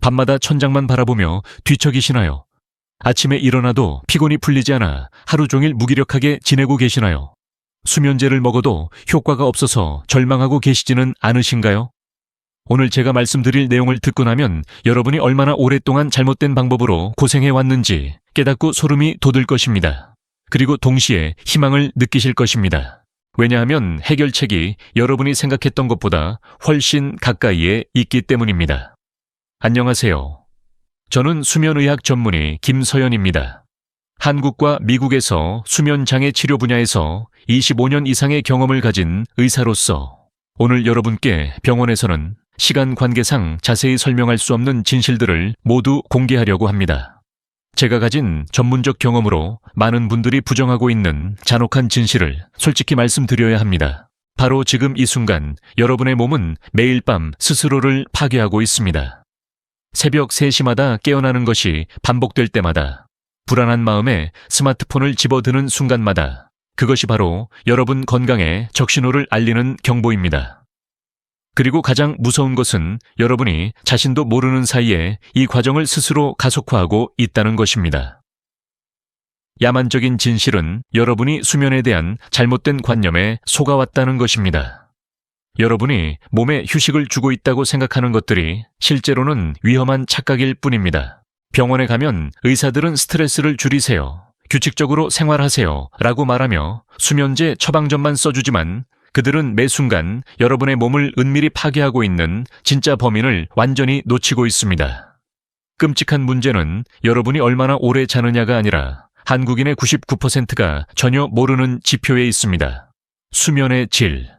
밤마다 천장만 바라보며 뒤척이시나요? 아침에 일어나도 피곤이 풀리지 않아 하루 종일 무기력하게 지내고 계시나요? 수면제를 먹어도 효과가 없어서 절망하고 계시지는 않으신가요? 오늘 제가 말씀드릴 내용을 듣고 나면 여러분이 얼마나 오랫동안 잘못된 방법으로 고생해 왔는지 깨닫고 소름이 돋을 것입니다. 그리고 동시에 희망을 느끼실 것입니다. 왜냐하면 해결책이 여러분이 생각했던 것보다 훨씬 가까이에 있기 때문입니다. 안녕하세요. 저는 수면의학 전문의 김서연입니다. 한국과 미국에서 수면장애 치료 분야에서 25년 이상의 경험을 가진 의사로서 오늘 여러분께 병원에서는 시간 관계상 자세히 설명할 수 없는 진실들을 모두 공개하려고 합니다. 제가 가진 전문적 경험으로 많은 분들이 부정하고 있는 잔혹한 진실을 솔직히 말씀드려야 합니다. 바로 지금 이 순간 여러분의 몸은 매일 밤 스스로를 파괴하고 있습니다. 새벽 3시마다 깨어나는 것이 반복될 때마다 불안한 마음에 스마트폰을 집어드는 순간마다 그것이 바로 여러분 건강에 적신호를 알리는 경보입니다. 그리고 가장 무서운 것은 여러분이 자신도 모르는 사이에 이 과정을 스스로 가속화하고 있다는 것입니다. 야만적인 진실은 여러분이 수면에 대한 잘못된 관념에 속아왔다는 것입니다. 여러분이 몸에 휴식을 주고 있다고 생각하는 것들이 실제로는 위험한 착각일 뿐입니다. 병원에 가면 의사들은 스트레스를 줄이세요, 규칙적으로 생활하세요 라고 말하며 수면제 처방전만 써주지만 그들은 매 순간 여러분의 몸을 은밀히 파괴하고 있는 진짜 범인을 완전히 놓치고 있습니다. 끔찍한 문제는 여러분이 얼마나 오래 자느냐가 아니라 한국인의 99%가 전혀 모르는 지표에 있습니다. 수면의 질.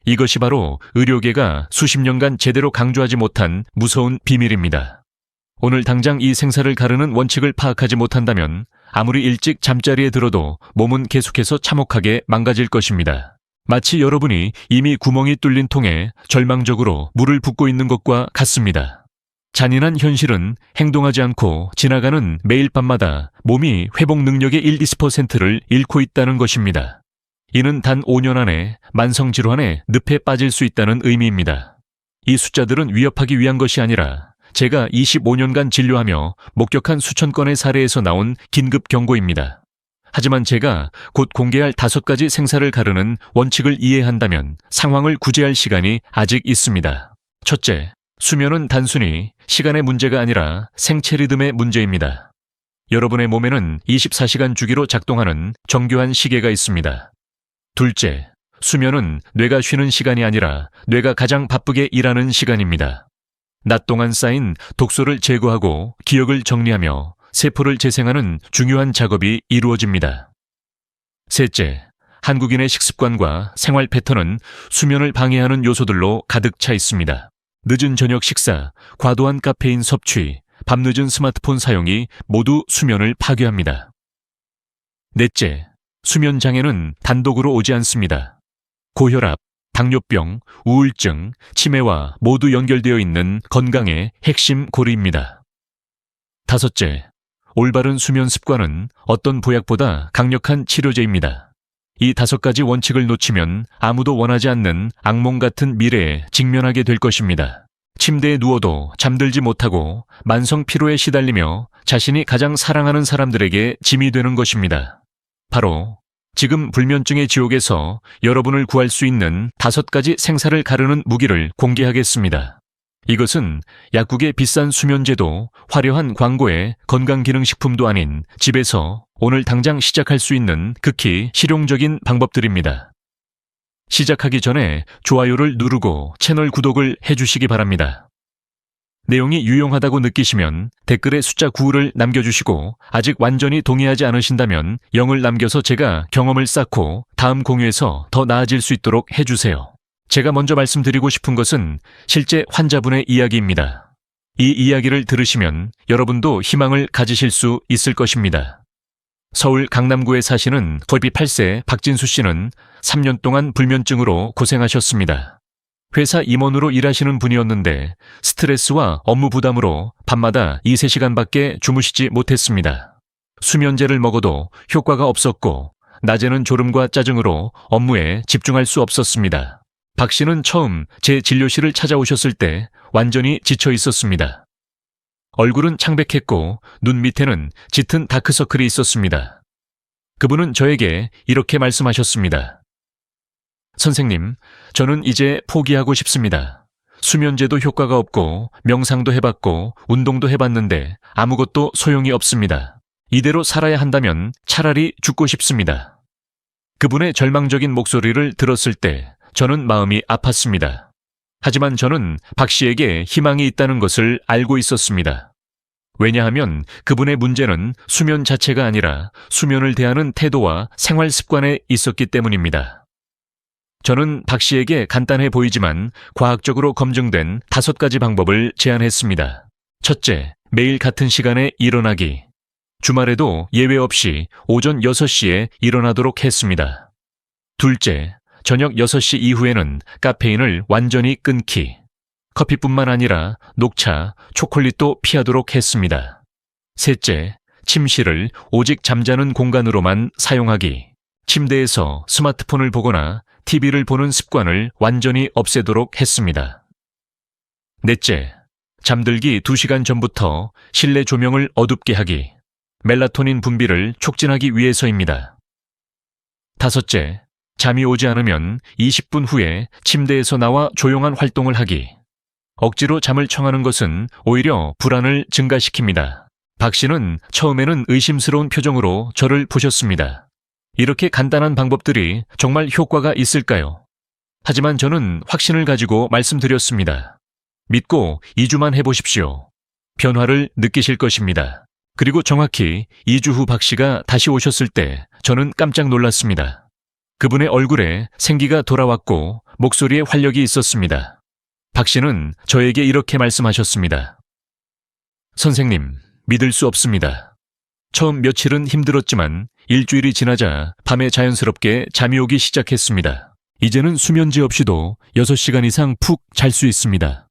이것이 바로 의료계가 수십 년간 제대로 강조하지 못한 무서운 비밀입니다. 오늘 당장 이 생사를 가르는 원칙을 파악하지 못한다면 아무리 일찍 잠자리에 들어도 몸은 계속해서 참혹하게 망가질 것입니다. 마치 여러분이 이미 구멍이 뚫린 통에 절망적으로 물을 붓고 있는 것과 같습니다. 잔인한 현실은 행동하지 않고 지나가는 매일 밤마다 몸이 회복 능력의 1~2%를 잃고 있다는 것입니다. 이는 단 5년 안에 만성질환의 늪에 빠질 수 있다는 의미입니다. 이 숫자들은 위협하기 위한 것이 아니라 제가 25년간 진료하며 목격한 수천 건의 사례에서 나온 긴급 경고입니다. 하지만 제가 곧 공개할 5가지 생사를 가르는 원칙을 이해한다면 상황을 구제할 시간이 아직 있습니다. 첫째, 수면은 단순히 시간의 문제가 아니라 생체 리듬의 문제입니다. 여러분의 몸에는 24시간 주기로 작동하는 정교한 시계가 있습니다. 둘째, 수면은 뇌가 쉬는 시간이 아니라 뇌가 가장 바쁘게 일하는 시간입니다. 낮 동안 쌓인 독소를 제거하고 기억을 정리하며 세포를 재생하는 중요한 작업이 이루어집니다. 셋째, 한국인의 식습관과 생활 패턴은 수면을 방해하는 요소들로 가득 차 있습니다. 늦은 저녁 식사, 과도한 카페인 섭취, 밤늦은 스마트폰 사용이 모두 수면을 파괴합니다. 넷째, 수면 장애는 단독으로 오지 않습니다. 고혈압, 당뇨병, 우울증, 치매와 모두 연결되어 있는 건강의 핵심 고리입니다. 다섯째, 올바른 수면 습관은 어떤 보약보다 강력한 치료제입니다. 이 5가지 원칙을 놓치면 아무도 원하지 않는 악몽 같은 미래에 직면하게 될 것입니다. 침대에 누워도 잠들지 못하고 만성 피로에 시달리며 자신이 가장 사랑하는 사람들에게 짐이 되는 것입니다. 바로 지금 불면증의 지옥에서 여러분을 구할 수 있는 5가지 생사를 가르는 무기를 공개하겠습니다. 이것은 약국의 비싼 수면제도 화려한 광고의 건강기능식품도 아닌 집에서 오늘 당장 시작할 수 있는 극히 실용적인 방법들입니다. 시작하기 전에 좋아요를 누르고 채널 구독을 해주시기 바랍니다. 내용이 유용하다고 느끼시면 댓글에 숫자 9를 남겨주시고 아직 완전히 동의하지 않으신다면 0을 남겨서 제가 경험을 쌓고 다음 공유에서 더 나아질 수 있도록 해주세요. 제가 먼저 말씀드리고 싶은 것은 실제 환자분의 이야기입니다. 이 이야기를 들으시면 여러분도 희망을 가지실 수 있을 것입니다. 서울 강남구에 사시는 골비 8세 박진수 씨는 3년 동안 불면증으로 고생하셨습니다. 회사 임원으로 일하시는 분이었는데 스트레스와 업무 부담으로 밤마다 2~3시간밖에 주무시지 못했습니다. 수면제를 먹어도 효과가 없었고 낮에는 졸음과 짜증으로 업무에 집중할 수 없었습니다. 박 씨는 처음 제 진료실을 찾아오셨을 때 완전히 지쳐 있었습니다. 얼굴은 창백했고 눈 밑에는 짙은 다크서클이 있었습니다. 그분은 저에게 이렇게 말씀하셨습니다. 선생님, 저는 이제 포기하고 싶습니다. 수면제도 효과가 없고 명상도 해봤고 운동도 해봤는데 아무것도 소용이 없습니다. 이대로 살아야 한다면 차라리 죽고 싶습니다. 그분의 절망적인 목소리를 들었을 때 저는 마음이 아팠습니다. 하지만 저는 박 씨에게 희망이 있다는 것을 알고 있었습니다. 왜냐하면 그분의 문제는 수면 자체가 아니라 수면을 대하는 태도와 생활 습관에 있었기 때문입니다. 저는 박 씨에게 간단해 보이지만 과학적으로 검증된 5가지 방법을 제안했습니다. 첫째, 매일 같은 시간에 일어나기. 주말에도 예외 없이 오전 6시에 일어나도록 했습니다. 둘째, 저녁 6시 이후에는 카페인을 완전히 끊기. 커피뿐만 아니라 녹차, 초콜릿도 피하도록 했습니다. 셋째, 침실을 오직 잠자는 공간으로만 사용하기. 침대에서 스마트폰을 보거나 TV를 보는 습관을 완전히 없애도록 했습니다. 넷째, 잠들기 2시간 전부터 실내 조명을 어둡게 하기. 멜라토닌 분비를 촉진하기 위해서입니다. 다섯째, 잠이 오지 않으면 20분 후에 침대에서 나와 조용한 활동을 하기. 억지로 잠을 청하는 것은 오히려 불안을 증가시킵니다. 박 씨는 처음에는 의심스러운 표정으로 저를 보셨습니다. 이렇게 간단한 방법들이 정말 효과가 있을까요? 하지만 저는 확신을 가지고 말씀드렸습니다. 믿고 2주만 해보십시오. 변화를 느끼실 것입니다. 그리고 정확히 2주 후 박 씨가 다시 오셨을 때 저는 깜짝 놀랐습니다. 그분의 얼굴에 생기가 돌아왔고 목소리에 활력이 있었습니다. 박 씨는 저에게 이렇게 말씀하셨습니다. 선생님, 믿을 수 없습니다. 처음 며칠은 힘들었지만 일주일이 지나자 밤에 자연스럽게 잠이 오기 시작했습니다. 이제는 수면제 없이도 6시간 이상 푹 잘 수 있습니다.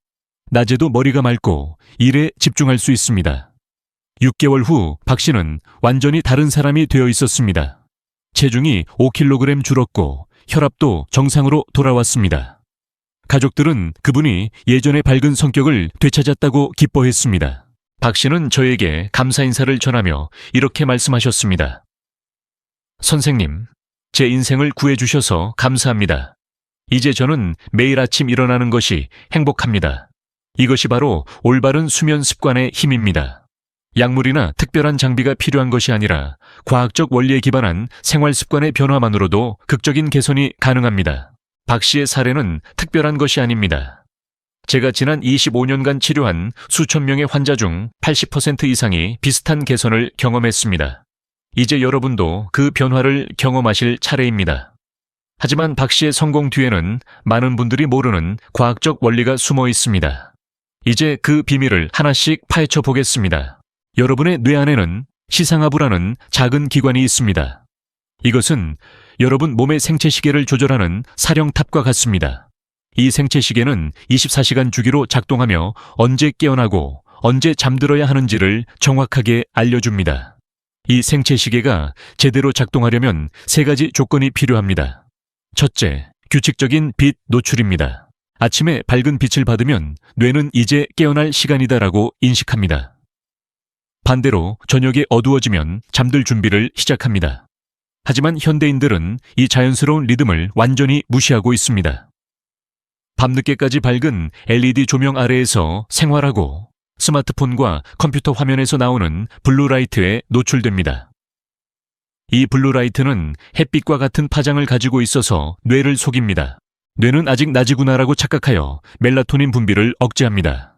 낮에도 머리가 맑고 일에 집중할 수 있습니다. 6개월 후 박 씨는 완전히 다른 사람이 되어 있었습니다. 체중이 5kg 줄었고 혈압도 정상으로 돌아왔습니다. 가족들은 그분이 예전의 밝은 성격을 되찾았다고 기뻐했습니다. 박 씨는 저에게 감사 인사를 전하며 이렇게 말씀하셨습니다. 선생님, 제 인생을 구해주셔서 감사합니다. 이제 저는 매일 아침 일어나는 것이 행복합니다. 이것이 바로 올바른 수면 습관의 힘입니다. 약물이나 특별한 장비가 필요한 것이 아니라 과학적 원리에 기반한 생활 습관의 변화만으로도 극적인 개선이 가능합니다. 박 씨의 사례는 특별한 것이 아닙니다. 제가 지난 25년간 치료한 수천 명의 환자 중 80% 이상이 비슷한 개선을 경험했습니다. 이제 여러분도 그 변화를 경험하실 차례입니다. 하지만 박 씨의 성공 뒤에는 많은 분들이 모르는 과학적 원리가 숨어 있습니다. 이제 그 비밀을 하나씩 파헤쳐 보겠습니다. 여러분의 뇌 안에는 시상하부라는 작은 기관이 있습니다. 이것은 여러분 몸의 생체시계를 조절하는 사령탑과 같습니다. 이 생체시계는 24시간 주기로 작동하며 언제 깨어나고 언제 잠들어야 하는지를 정확하게 알려줍니다. 이 생체시계가 제대로 작동하려면 3가지 조건이 필요합니다. 첫째, 규칙적인 빛 노출입니다. 아침에 밝은 빛을 받으면 뇌는 이제 깨어날 시간이다라고 인식합니다. 반대로 저녁에 어두워지면 잠들 준비를 시작합니다. 하지만 현대인들은 이 자연스러운 리듬을 완전히 무시하고 있습니다. 밤늦게까지 밝은 LED 조명 아래에서 생활하고 스마트폰과 컴퓨터 화면에서 나오는 블루라이트에 노출됩니다. 이 블루라이트는 햇빛과 같은 파장을 가지고 있어서 뇌를 속입니다. 뇌는 아직 낮이구나라고 착각하여 멜라토닌 분비를 억제합니다.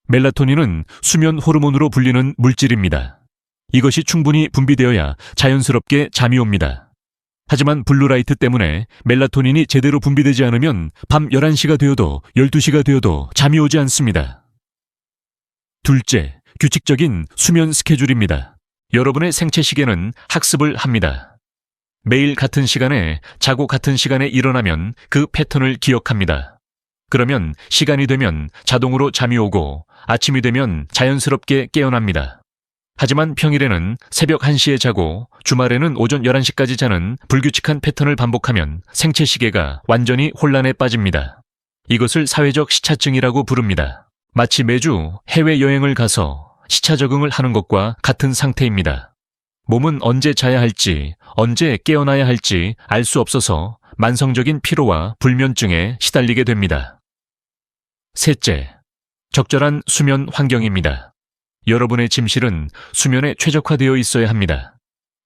멜라토닌은 수면 호르몬으로 불리는 물질입니다. 이것이 충분히 분비되어야 자연스럽게 잠이 옵니다. 하지만 블루라이트 때문에 멜라토닌이 제대로 분비되지 않으면 밤 11시가 되어도 12시가 되어도 잠이 오지 않습니다. 둘째, 규칙적인 수면 스케줄입니다. 여러분의 생체시계는 학습을 합니다. 매일 같은 시간에 자고 같은 시간에 일어나면 그 패턴을 기억합니다. 그러면 시간이 되면 자동으로 잠이 오고 아침이 되면 자연스럽게 깨어납니다. 하지만 평일에는 새벽 1시에 자고 주말에는 오전 11시까지 자는 불규칙한 패턴을 반복하면 생체시계가 완전히 혼란에 빠집니다. 이것을 사회적 시차증이라고 부릅니다. 마치 매주 해외여행을 가서 시차 적응을 하는 것과 같은 상태입니다. 몸은 언제 자야 할지, 언제 깨어나야 할지 알 수 없어서 만성적인 피로와 불면증에 시달리게 됩니다. 셋째, 적절한 수면 환경입니다. 여러분의 침실은 수면에 최적화되어 있어야 합니다.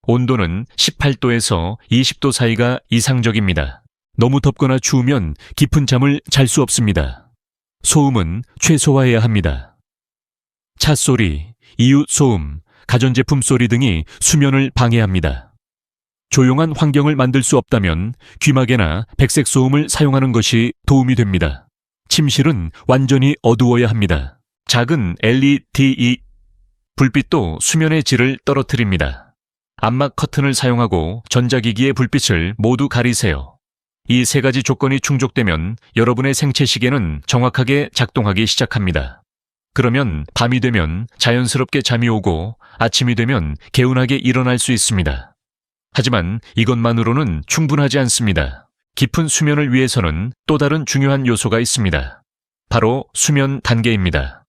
온도는 18도에서 20도 사이가 이상적입니다. 너무 덥거나 추우면 깊은 잠을 잘 수 없습니다. 소음은 최소화해야 합니다. 차 소리, 이웃 소음, 가전제품 소리 등이 수면을 방해합니다. 조용한 환경을 만들 수 없다면 귀마개나 백색 소음을 사용하는 것이 도움이 됩니다. 침실은 완전히 어두워야 합니다. 작은 LED 불빛도 수면의 질을 떨어뜨립니다. 암막 커튼을 사용하고 전자기기의 불빛을 모두 가리세요. 이 세 가지 조건이 충족되면 여러분의 생체 시계는 정확하게 작동하기 시작합니다. 그러면 밤이 되면 자연스럽게 잠이 오고 아침이 되면 개운하게 일어날 수 있습니다. 하지만 이것만으로는 충분하지 않습니다. 깊은 수면을 위해서는 또 다른 중요한 요소가 있습니다. 바로 수면 단계입니다.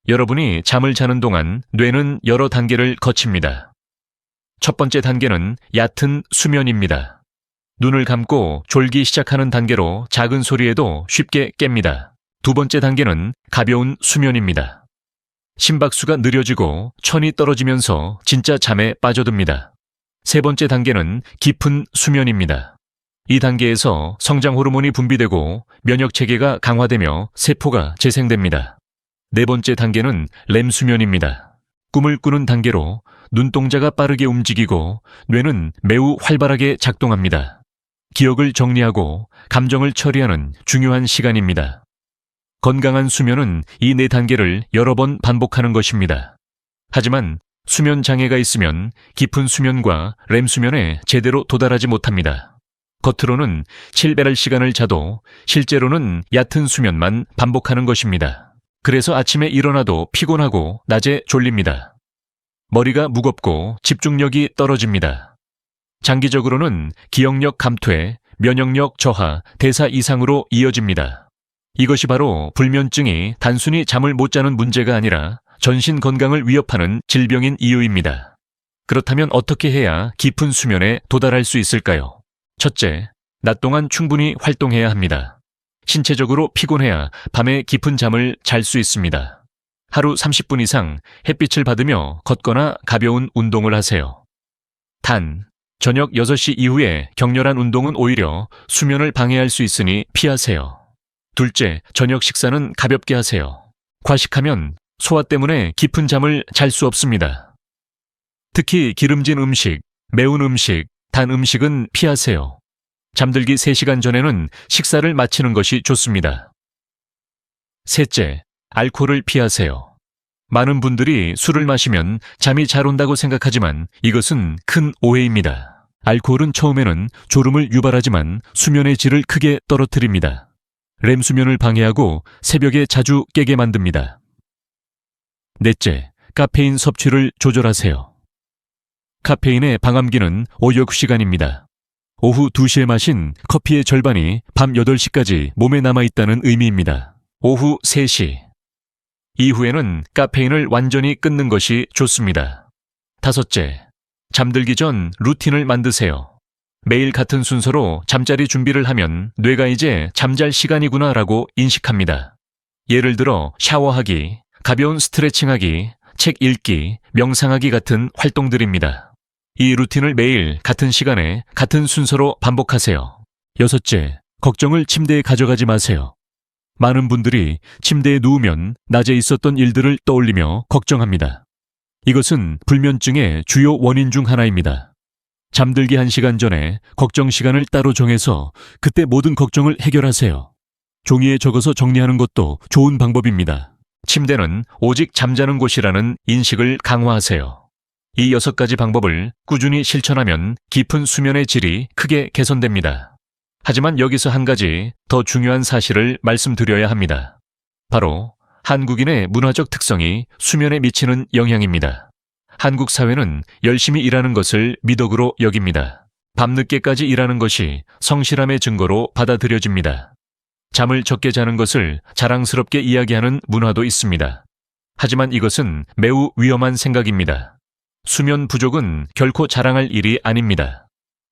여러분이 잠을 자는 동안 뇌는 여러 단계를 거칩니다. 첫 번째 단계는 얕은 수면입니다. 눈을 감고 졸기 시작하는 단계로 작은 소리에도 쉽게 깹니다. 두 번째 단계는 가벼운 수면입니다. 심박수가 느려지고 천이 떨어지면서 진짜 잠에 빠져듭니다. 세 번째 단계는 깊은 수면입니다. 이 단계에서 성장 호르몬이 분비되고 면역 체계가 강화되며 세포가 재생됩니다. 네 번째 단계는 렘 수면입니다. 꿈을 꾸는 단계로 눈동자가 빠르게 움직이고 뇌는 매우 활발하게 작동합니다. 기억을 정리하고 감정을 처리하는 중요한 시간입니다. 건강한 수면은 이 네 단계를 여러 번 반복하는 것입니다. 하지만 수면 장애가 있으면 깊은 수면과 렘 수면에 제대로 도달하지 못합니다. 겉으로는 7배럴 시간을 자도 실제로는 얕은 수면만 반복하는 것입니다. 그래서 아침에 일어나도 피곤하고 낮에 졸립니다. 머리가 무겁고 집중력이 떨어집니다. 장기적으로는 기억력 감퇴, 면역력 저하, 대사 이상으로 이어집니다. 이것이 바로 불면증이 단순히 잠을 못 자는 문제가 아니라 전신 건강을 위협하는 질병인 이유입니다. 그렇다면 어떻게 해야 깊은 수면에 도달할 수 있을까요? 첫째, 낮 동안 충분히 활동해야 합니다. 신체적으로 피곤해야 밤에 깊은 잠을 잘 수 있습니다. 하루 30분 이상 햇빛을 받으며 걷거나 가벼운 운동을 하세요. 단, 저녁 6시 이후에 격렬한 운동은 오히려 수면을 방해할 수 있으니 피하세요. 둘째, 저녁 식사는 가볍게 하세요. 과식하면 소화 때문에 깊은 잠을 잘 수 없습니다. 특히 기름진 음식, 매운 음식, 단 음식은 피하세요. 잠들기 3시간 전에는 식사를 마치는 것이 좋습니다. 셋째, 알코올을 피하세요. 많은 분들이 술을 마시면 잠이 잘 온다고 생각하지만 이것은 큰 오해입니다. 알코올은 처음에는 졸음을 유발하지만 수면의 질을 크게 떨어뜨립니다. 렘 수면을 방해하고 새벽에 자주 깨게 만듭니다. 넷째, 카페인 섭취를 조절하세요. 카페인의 방암기는 오역 시간입니다. 오후 2시에 마신 커피의 절반이 밤 8시까지 몸에 남아있다는 의미입니다. 오후 3시 이후에는 카페인을 완전히 끊는 것이 좋습니다. 다섯째, 잠들기 전 루틴을 만드세요. 매일 같은 순서로 잠자리 준비를 하면 뇌가 이제 잠잘 시간이구나 라고 인식합니다. 예를 들어 샤워하기, 가벼운 스트레칭하기, 책 읽기, 명상하기 같은 활동들입니다. 이 루틴을 매일 같은 시간에 같은 순서로 반복하세요. 여섯째, 걱정을 침대에 가져가지 마세요. 많은 분들이 침대에 누우면 낮에 있었던 일들을 떠올리며 걱정합니다. 이것은 불면증의 주요 원인 중 하나입니다. 잠들기 1시간 전에 걱정 시간을 따로 정해서 그때 모든 걱정을 해결하세요. 종이에 적어서 정리하는 것도 좋은 방법입니다. 침대는 오직 잠자는 곳이라는 인식을 강화하세요. 이 6가지 방법을 꾸준히 실천하면 깊은 수면의 질이 크게 개선됩니다. 하지만 여기서 한 가지 더 중요한 사실을 말씀드려야 합니다. 바로 한국인의 문화적 특성이 수면에 미치는 영향입니다. 한국 사회는 열심히 일하는 것을 미덕으로 여깁니다. 밤늦게까지 일하는 것이 성실함의 증거로 받아들여집니다. 잠을 적게 자는 것을 자랑스럽게 이야기하는 문화도 있습니다. 하지만 이것은 매우 위험한 생각입니다. 수면 부족은 결코 자랑할 일이 아닙니다.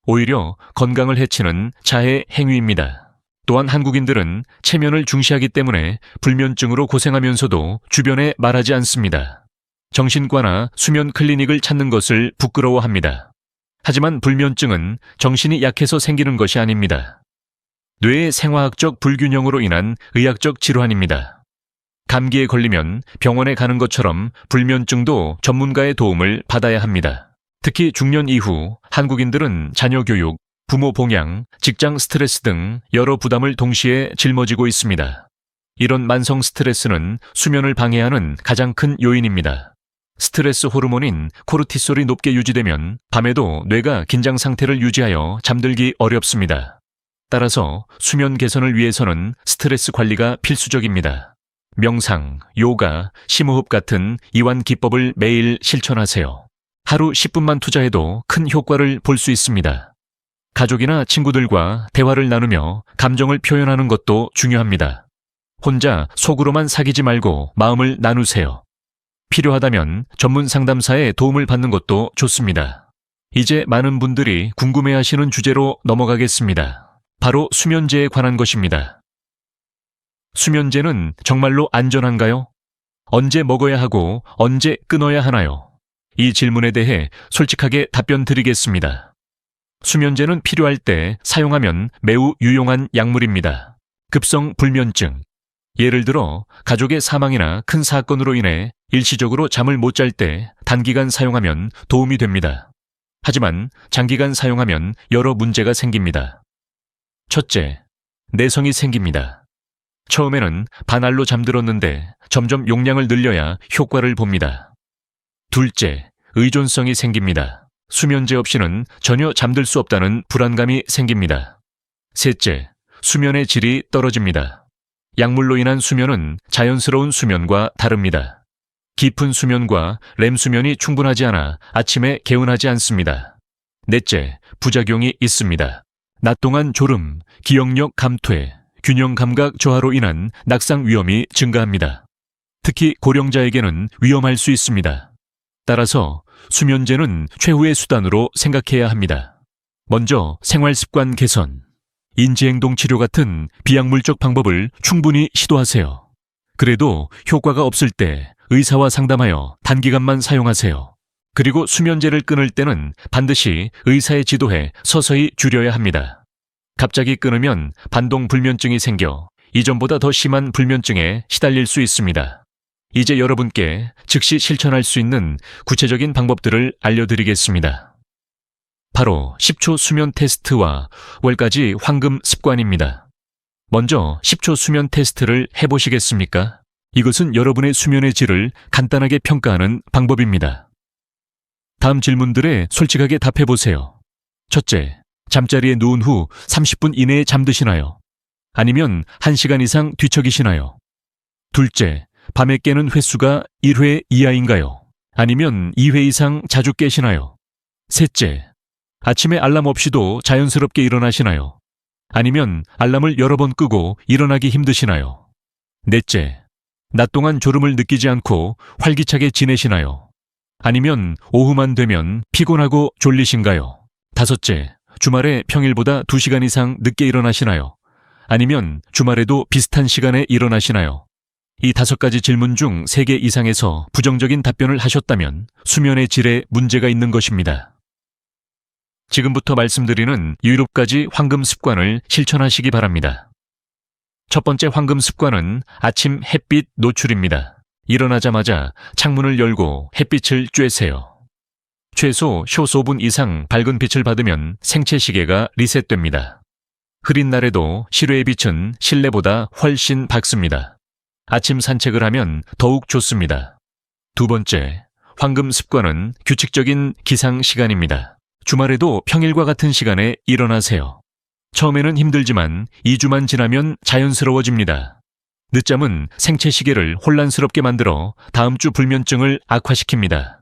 오히려 건강을 해치는 자해 행위입니다. 또한 한국인들은 체면을 중시하기 때문에 불면증으로 고생하면서도 주변에 말하지 않습니다. 정신과나 수면 클리닉을 찾는 것을 부끄러워합니다. 하지만 불면증은 정신이 약해서 생기는 것이 아닙니다. 뇌의 생화학적 불균형으로 인한 의학적 질환입니다. 감기에 걸리면 병원에 가는 것처럼 불면증도 전문가의 도움을 받아야 합니다. 특히 중년 이후 한국인들은 자녀 교육, 부모 봉양, 직장 스트레스 등 여러 부담을 동시에 짊어지고 있습니다. 이런 만성 스트레스는 수면을 방해하는 가장 큰 요인입니다. 스트레스 호르몬인 코르티솔이 높게 유지되면 밤에도 뇌가 긴장 상태를 유지하여 잠들기 어렵습니다. 따라서 수면 개선을 위해서는 스트레스 관리가 필수적입니다. 명상, 요가, 심호흡 같은 이완 기법을 매일 실천하세요. 하루 10분만 투자해도 큰 효과를 볼 수 있습니다. 가족이나 친구들과 대화를 나누며 감정을 표현하는 것도 중요합니다. 혼자 속으로만 사귀지 말고 마음을 나누세요. 필요하다면 전문 상담사의 도움을 받는 것도 좋습니다. 이제 많은 분들이 궁금해하시는 주제로 넘어가겠습니다. 바로 수면제에 관한 것입니다. 수면제는 정말로 안전한가요? 언제 먹어야 하고 언제 끊어야 하나요? 이 질문에 대해 솔직하게 답변 드리겠습니다. 수면제는 필요할 때 사용하면 매우 유용한 약물입니다. 급성 불면증. 예를 들어 가족의 사망이나 큰 사건으로 인해 일시적으로 잠을 못 잘 때 단기간 사용하면 도움이 됩니다. 하지만 장기간 사용하면 여러 문제가 생깁니다. 첫째, 내성이 생깁니다. 처음에는 반알로 잠들었는데 점점 용량을 늘려야 효과를 봅니다. 둘째, 의존성이 생깁니다. 수면제 없이는 전혀 잠들 수 없다는 불안감이 생깁니다. 셋째, 수면의 질이 떨어집니다. 약물로 인한 수면은 자연스러운 수면과 다릅니다. 깊은 수면과 렘 수면이 충분하지 않아 아침에 개운하지 않습니다. 넷째, 부작용이 있습니다. 낮 동안 졸음, 기억력 감퇴, 균형 감각 저하로 인한 낙상 위험이 증가합니다. 특히 고령자에게는 위험할 수 있습니다. 따라서 수면제는 최후의 수단으로 생각해야 합니다. 먼저 생활습관 개선, 인지행동 치료 같은 비약물적 방법을 충분히 시도하세요. 그래도 효과가 없을 때 의사와 상담하여 단기간만 사용하세요. 그리고 수면제를 끊을 때는 반드시 의사의 지도에 서서히 줄여야 합니다. 갑자기 끊으면 반동 불면증이 생겨 이전보다 더 심한 불면증에 시달릴 수 있습니다. 이제 여러분께 즉시 실천할 수 있는 구체적인 방법들을 알려드리겠습니다. 바로 10초 수면 테스트와 월까지 황금 습관입니다. 먼저 10초 수면 테스트를 해보시겠습니까? 이것은 여러분의 수면의 질을 간단하게 평가하는 방법입니다. 다음 질문들에 솔직하게 답해보세요. 첫째, 잠자리에 누운 후 30분 이내에 잠드시나요? 아니면 1시간 이상 뒤척이시나요? 둘째, 밤에 깨는 횟수가 1회 이하인가요? 아니면 2회 이상 자주 깨시나요? 셋째, 아침에 알람 없이도 자연스럽게 일어나시나요? 아니면 알람을 여러 번 끄고 일어나기 힘드시나요? 넷째, 낮 동안 졸음을 느끼지 않고 활기차게 지내시나요? 아니면 오후만 되면 피곤하고 졸리신가요? 다섯째, 주말에 평일보다 2시간 이상 늦게 일어나시나요? 아니면 주말에도 비슷한 시간에 일어나시나요? 이 5가지 질문 중 3개 이상에서 부정적인 답변을 하셨다면 수면의 질에 문제가 있는 것입니다. 지금부터 말씀드리는 7가지 황금 습관을 실천하시기 바랍니다. 첫 번째 황금 습관은 아침 햇빛 노출입니다. 일어나자마자 창문을 열고 햇빛을 쬐세요. 최소 15분 이상 밝은 빛을 받으면 생체 시계가 리셋됩니다. 흐린 날에도 실외의 빛은 실내보다 훨씬 밝습니다. 아침 산책을 하면 더욱 좋습니다. 두 번째, 황금 습관은 규칙적인 기상 시간입니다. 주말에도 평일과 같은 시간에 일어나세요. 처음에는 힘들지만 2주만 지나면 자연스러워집니다. 늦잠은 생체 시계를 혼란스럽게 만들어 다음 주 불면증을 악화시킵니다.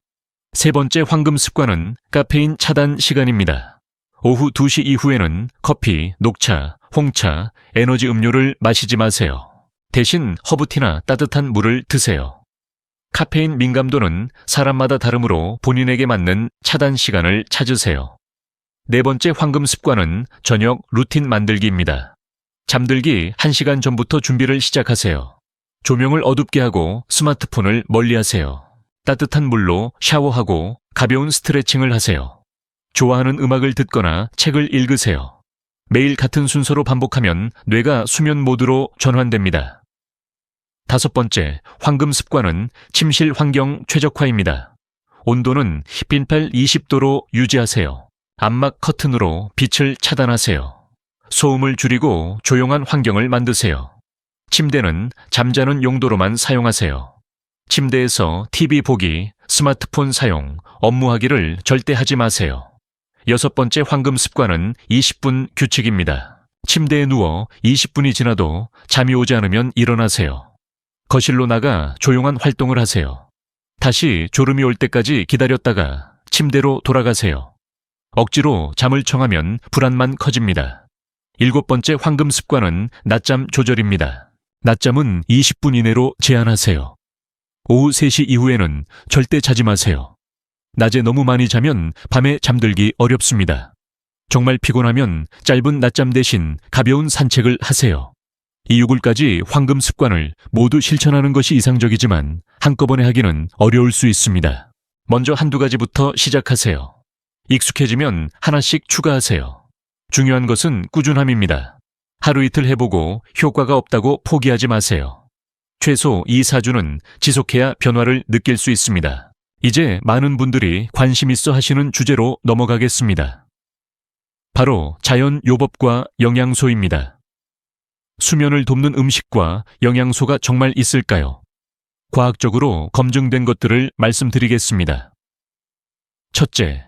세 번째 황금 습관은 카페인 차단 시간입니다. 오후 2시 이후에는 커피, 녹차, 홍차, 에너지 음료를 마시지 마세요. 대신 허브티나 따뜻한 물을 드세요. 카페인 민감도는 사람마다 다르므로 본인에게 맞는 차단 시간을 찾으세요. 네 번째 황금 습관은 저녁 루틴 만들기입니다. 잠들기 1시간 전부터 준비를 시작하세요. 조명을 어둡게 하고 스마트폰을 멀리하세요. 따뜻한 물로 샤워하고 가벼운 스트레칭을 하세요. 좋아하는 음악을 듣거나 책을 읽으세요. 매일 같은 순서로 반복하면 뇌가 수면 모드로 전환됩니다. 다섯 번째 황금 습관은 침실 환경 최적화입니다. 온도는 빈팔 20도로 유지하세요. 암막 커튼으로 빛을 차단하세요. 소음을 줄이고 조용한 환경을 만드세요. 침대는 잠자는 용도로만 사용하세요. 침대에서 TV 보기, 스마트폰 사용, 업무하기를 절대 하지 마세요. 여섯 번째 황금 습관은 20분 규칙입니다. 침대에 누워 20분이 지나도 잠이 오지 않으면 일어나세요. 거실로 나가 조용한 활동을 하세요. 다시 졸음이 올 때까지 기다렸다가 침대로 돌아가세요. 억지로 잠을 청하면 불안만 커집니다. 일곱 번째 황금 습관은 낮잠 조절입니다. 낮잠은 20분 이내로 제한하세요. 오후 3시 이후에는 절대 자지 마세요. 낮에 너무 많이 자면 밤에 잠들기 어렵습니다. 정말 피곤하면 짧은 낮잠 대신 가벼운 산책을 하세요. 이 6일까지 황금 습관을 모두 실천하는 것이 이상적이지만 한꺼번에 하기는 어려울 수 있습니다. 먼저 한두 가지부터 시작하세요. 익숙해지면 하나씩 추가하세요. 중요한 것은 꾸준함입니다. 하루 이틀 해보고 효과가 없다고 포기하지 마세요. 최소 2-4주는 지속해야 변화를 느낄 수 있습니다. 이제 많은 분들이 관심 있어 하시는 주제로 넘어가겠습니다. 바로 자연 요법과 영양소입니다. 수면을 돕는 음식과 영양소가 정말 있을까요? 과학적으로 검증된 것들을 말씀드리겠습니다. 첫째,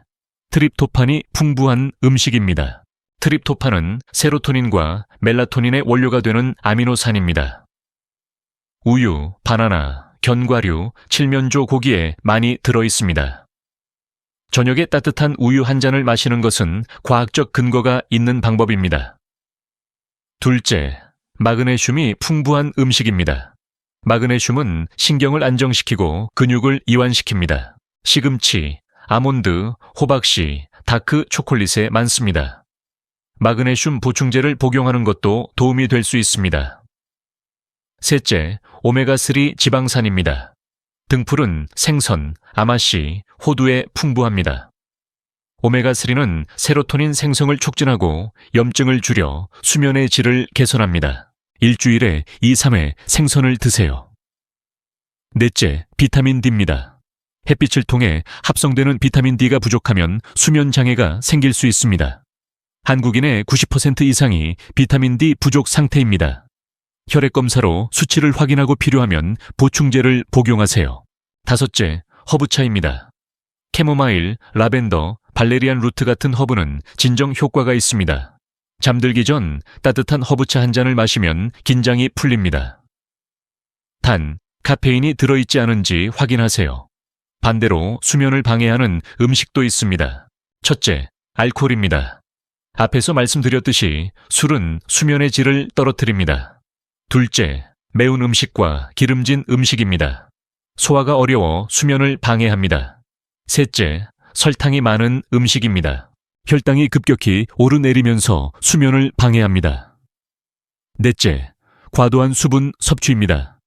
트립토판이 풍부한 음식입니다. 트립토판은 세로토닌과 멜라토닌의 원료가 되는 아미노산입니다. 우유, 바나나, 견과류, 칠면조 고기에 많이 들어있습니다. 저녁에 따뜻한 우유 한 잔을 마시는 것은 과학적 근거가 있는 방법입니다. 둘째, 마그네슘이 풍부한 음식입니다. 마그네슘은 신경을 안정시키고 근육을 이완시킵니다. 시금치, 아몬드, 호박씨, 다크 초콜릿에 많습니다. 마그네슘 보충제를 복용하는 것도 도움이 될 수 있습니다. 셋째, 오메가3 지방산입니다. 등푸른 생선, 아마씨, 호두에 풍부합니다. 오메가3는 세로토닌 생성을 촉진하고 염증을 줄여 수면의 질을 개선합니다. 일주일에 2-3회 생선을 드세요. 넷째, 비타민 D입니다. 햇빛을 통해 합성되는 비타민 D가 부족하면 수면 장애가 생길 수 있습니다. 한국인의 90% 이상이 비타민 D 부족 상태입니다. 혈액검사로 수치를 확인하고 필요하면 보충제를 복용하세요. 다섯째, 허브차입니다. 캐모마일, 라벤더, 발레리안 루트 같은 허브는 진정 효과가 있습니다. 잠들기 전 따뜻한 허브차 한 잔을 마시면 긴장이 풀립니다. 단, 카페인이 들어있지 않은지 확인하세요. 반대로 수면을 방해하는 음식도 있습니다. 첫째, 알코올입니다. 앞에서 말씀드렸듯이 술은 수면의 질을 떨어뜨립니다. 둘째, 매운 음식과 기름진 음식입니다. 소화가 어려워 수면을 방해합니다. 셋째, 설탕이 많은 음식입니다. 혈당이 급격히 오르내리면서 수면을 방해합니다. 넷째, 과도한 수분 섭취입니다.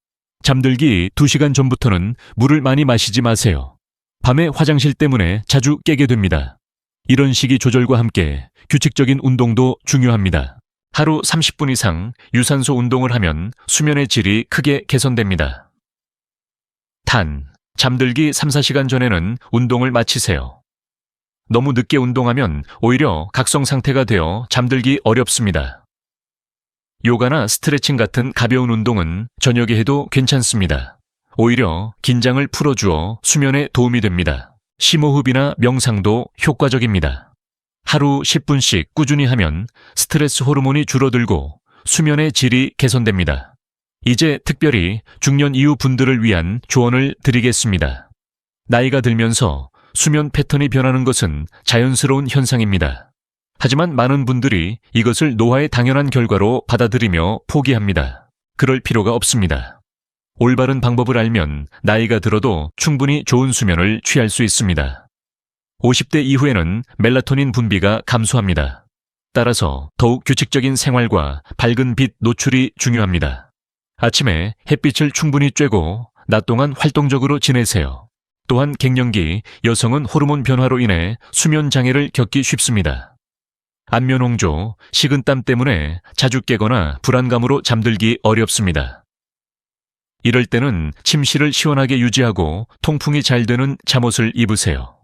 잠들기 2시간 전부터는 물을 많이 마시지 마세요. 밤에 화장실 때문에 자주 깨게 됩니다. 이런 식이 조절과 함께 규칙적인 운동도 중요합니다. 하루 30분 이상 유산소 운동을 하면 수면의 질이 크게 개선됩니다. 단, 잠들기 3-4시간 전에는 운동을 마치세요. 너무 늦게 운동하면 오히려 각성 상태가 되어 잠들기 어렵습니다. 요가나 스트레칭 같은 가벼운 운동은 저녁에 해도 괜찮습니다. 오히려 긴장을 풀어주어 수면에 도움이 됩니다. 심호흡이나 명상도 효과적입니다. 하루 10분씩 꾸준히 하면 스트레스 호르몬이 줄어들고 수면의 질이 개선됩니다. 이제 특별히 중년 이후 분들을 위한 조언을 드리겠습니다. 나이가 들면서 수면 패턴이 변하는 것은 자연스러운 현상입니다. 하지만 많은 분들이 이것을 노화의 당연한 결과로 받아들이며 포기합니다. 그럴 필요가 없습니다. 올바른 방법을 알면 나이가 들어도 충분히 좋은 수면을 취할 수 있습니다. 50대 이후에는 멜라토닌 분비가 감소합니다. 따라서 더욱 규칙적인 생활과 밝은 빛 노출이 중요합니다. 아침에 햇빛을 충분히 쬐고 낮 동안 활동적으로 지내세요. 또한 갱년기 여성은 호르몬 변화로 인해 수면 장애를 겪기 쉽습니다. 안면홍조, 식은땀 때문에 자주 깨거나 불안감으로 잠들기 어렵습니다. 이럴 때는 침실을 시원하게 유지하고 통풍이 잘 되는 잠옷을 입으세요.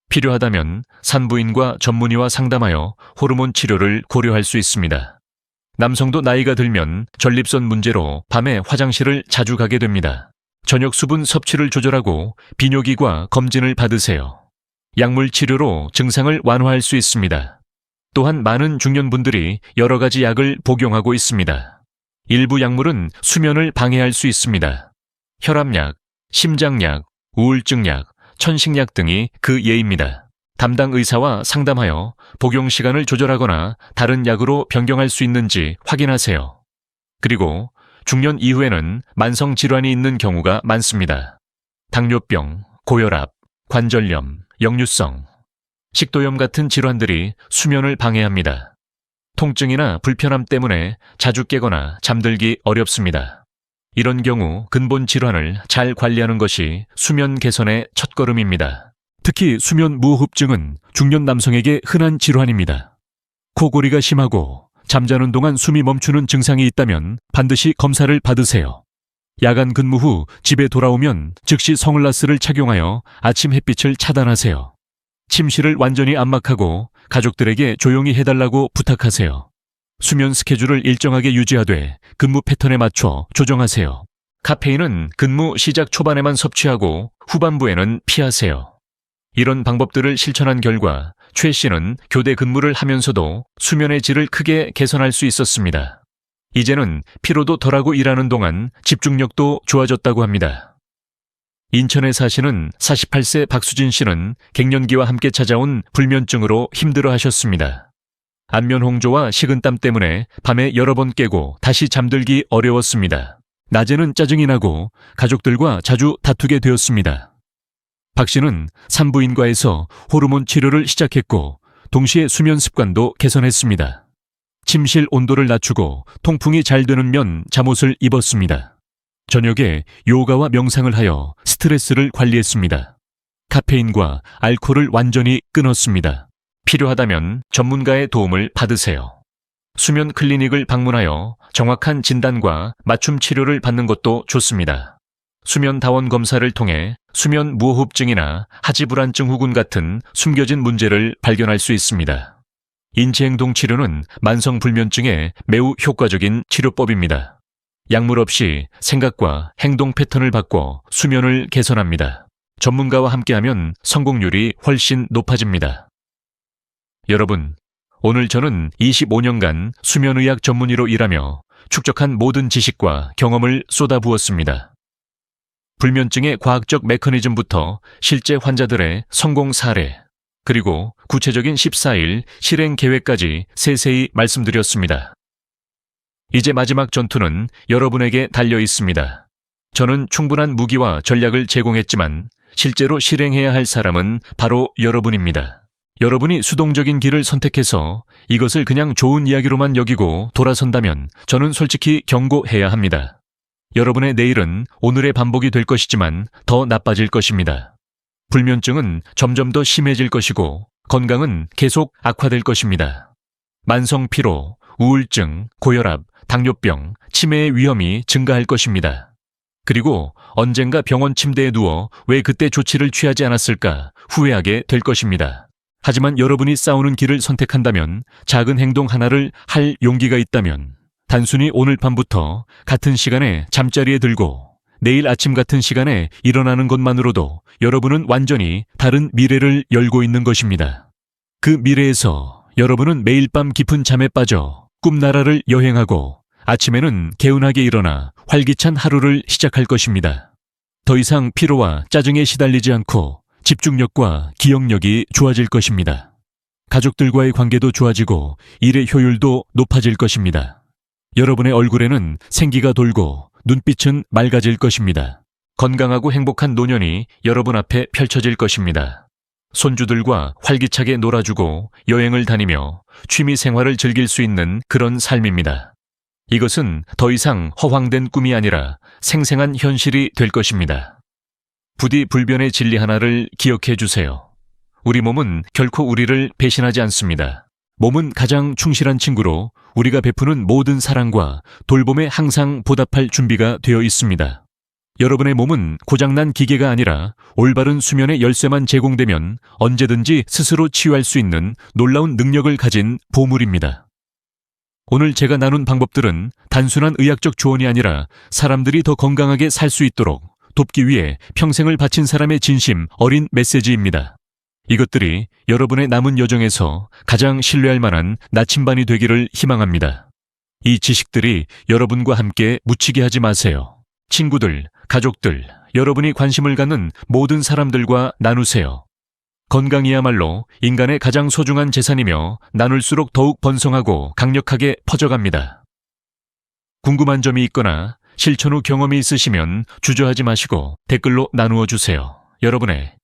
필요하다면 산부인과 전문의와 상담하여 호르몬 치료를 고려할 수 있습니다. 남성도 나이가 들면 전립선 문제로 밤에 화장실을 자주 가게 됩니다. 저녁 수분 섭취를 조절하고 비뇨기과 검진을 받으세요. 약물 치료로 증상을 완화할 수 있습니다. 또한 많은 중년분들이 여러 가지 약을 복용하고 있습니다. 일부 약물은 수면을 방해할 수 있습니다. 혈압약, 심장약, 우울증약, 천식약 등이 그 예입니다. 담당 의사와 상담하여 복용 시간을 조절하거나 다른 약으로 변경할 수 있는지 확인하세요. 그리고 중년 이후에는 만성 질환이 있는 경우가 많습니다. 당뇨병, 고혈압, 관절염, 역류성, 식도염 같은 질환들이 수면을 방해합니다. 통증이나 불편함 때문에 자주 깨거나 잠들기 어렵습니다. 이런 경우 근본 질환을 잘 관리하는 것이 수면 개선의 첫걸음입니다. 특히 수면 무호흡증은 중년 남성에게 흔한 질환입니다. 코골이가 심하고 잠자는 동안 숨이 멈추는 증상이 있다면 반드시 검사를 받으세요. 야간 근무 후 집에 돌아오면 즉시 선글라스를 착용하여 아침 햇빛을 차단하세요. 침실을 완전히 암막하고 가족들에게 조용히 해달라고 부탁하세요. 수면 스케줄을 일정하게 유지하되 근무 패턴에 맞춰 조정하세요. 카페인은 근무 시작 초반에만 섭취하고 후반부에는 피하세요. 이런 방법들을 실천한 결과 최 씨는 교대 근무를 하면서도 수면의 질을 크게 개선할 수 있었습니다. 이제는 피로도 덜하고 일하는 동안 집중력도 좋아졌다고 합니다. 인천에 사시는 48세 박수진 씨는 갱년기와 함께 찾아온 불면증으로 힘들어하셨습니다. 안면홍조와 식은땀 때문에 밤에 여러 번 깨고 다시 잠들기 어려웠습니다. 낮에는 짜증이 나고 가족들과 자주 다투게 되었습니다. 박 씨는 산부인과에서 호르몬 치료를 시작했고 동시에 수면 습관도 개선했습니다. 침실 온도를 낮추고 통풍이 잘 되는 면 잠옷을 입었습니다. 저녁에 요가와 명상을 하여 스트레스를 관리했습니다. 카페인과 알코올을 완전히 끊었습니다. 필요하다면 전문가의 도움을 받으세요. 수면 클리닉을 방문하여 정확한 진단과 맞춤 치료를 받는 것도 좋습니다. 수면 다원 검사를 통해 수면 무호흡증이나 하지불안증 후군 같은 숨겨진 문제를 발견할 수 있습니다. 인체행동 치료는 만성 불면증에 매우 효과적인 치료법입니다. 약물 없이 생각과 행동 패턴을 바꿔 수면을 개선합니다. 전문가와 함께하면 성공률이 훨씬 높아집니다. 여러분, 오늘 저는 25년간 수면의학 전문의로 일하며 축적한 모든 지식과 경험을 쏟아부었습니다. 불면증의 과학적 메커니즘부터 실제 환자들의 성공 사례, 그리고 구체적인 14일 실행 계획까지 세세히 말씀드렸습니다. 이제 마지막 전투는 여러분에게 달려 있습니다. 저는 충분한 무기와 전략을 제공했지만 실제로 실행해야 할 사람은 바로 여러분입니다. 여러분이 수동적인 길을 선택해서 이것을 그냥 좋은 이야기로만 여기고 돌아선다면 저는 솔직히 경고해야 합니다. 여러분의 내일은 오늘의 반복이 될 것이지만 더 나빠질 것입니다. 불면증은 점점 더 심해질 것이고 건강은 계속 악화될 것입니다. 만성 피로, 우울증, 고혈압, 당뇨병, 치매의 위험이 증가할 것입니다. 그리고 언젠가 병원 침대에 누워 왜 그때 조치를 취하지 않았을까 후회하게 될 것입니다. 하지만 여러분이 싸우는 길을 선택한다면, 작은 행동 하나를 할 용기가 있다면, 단순히 오늘 밤부터 같은 시간에 잠자리에 들고 내일 아침 같은 시간에 일어나는 것만으로도 여러분은 완전히 다른 미래를 열고 있는 것입니다. 그 미래에서 여러분은 매일 밤 깊은 잠에 빠져 꿈나라를 여행하고 아침에는 개운하게 일어나 활기찬 하루를 시작할 것입니다. 더 이상 피로와 짜증에 시달리지 않고 집중력과 기억력이 좋아질 것입니다. 가족들과의 관계도 좋아지고 일의 효율도 높아질 것입니다. 여러분의 얼굴에는 생기가 돌고 눈빛은 맑아질 것입니다. 건강하고 행복한 노년이 여러분 앞에 펼쳐질 것입니다. 손주들과 활기차게 놀아주고 여행을 다니며 취미 생활을 즐길 수 있는 그런 삶입니다. 이것은 더 이상 허황된 꿈이 아니라 생생한 현실이 될 것입니다. 부디 불변의 진리 하나를 기억해 주세요. 우리 몸은 결코 우리를 배신하지 않습니다. 몸은 가장 충실한 친구로 우리가 베푸는 모든 사랑과 돌봄에 항상 보답할 준비가 되어 있습니다. 여러분의 몸은 고장난 기계가 아니라 올바른 수면의 열쇠만 제공되면 언제든지 스스로 치유할 수 있는 놀라운 능력을 가진 보물입니다. 오늘 제가 나눈 방법들은 단순한 의학적 조언이 아니라 사람들이 더 건강하게 살 수 있도록 돕기 위해 평생을 바친 사람의 진심 어린 메시지입니다. 이것들이 여러분의 남은 여정에서 가장 신뢰할 만한 나침반이 되기를 희망합니다. 이 지식들이 여러분과 함께 묻히게 하지 마세요. 친구들, 가족들, 여러분이 관심을 갖는 모든 사람들과 나누세요. 건강이야말로 인간의 가장 소중한 재산이며 나눌수록 더욱 번성하고 강력하게 퍼져갑니다. 궁금한 점이 있거나 실천 후 경험이 있으시면 주저하지 마시고 댓글로 나누어 주세요. 여러분의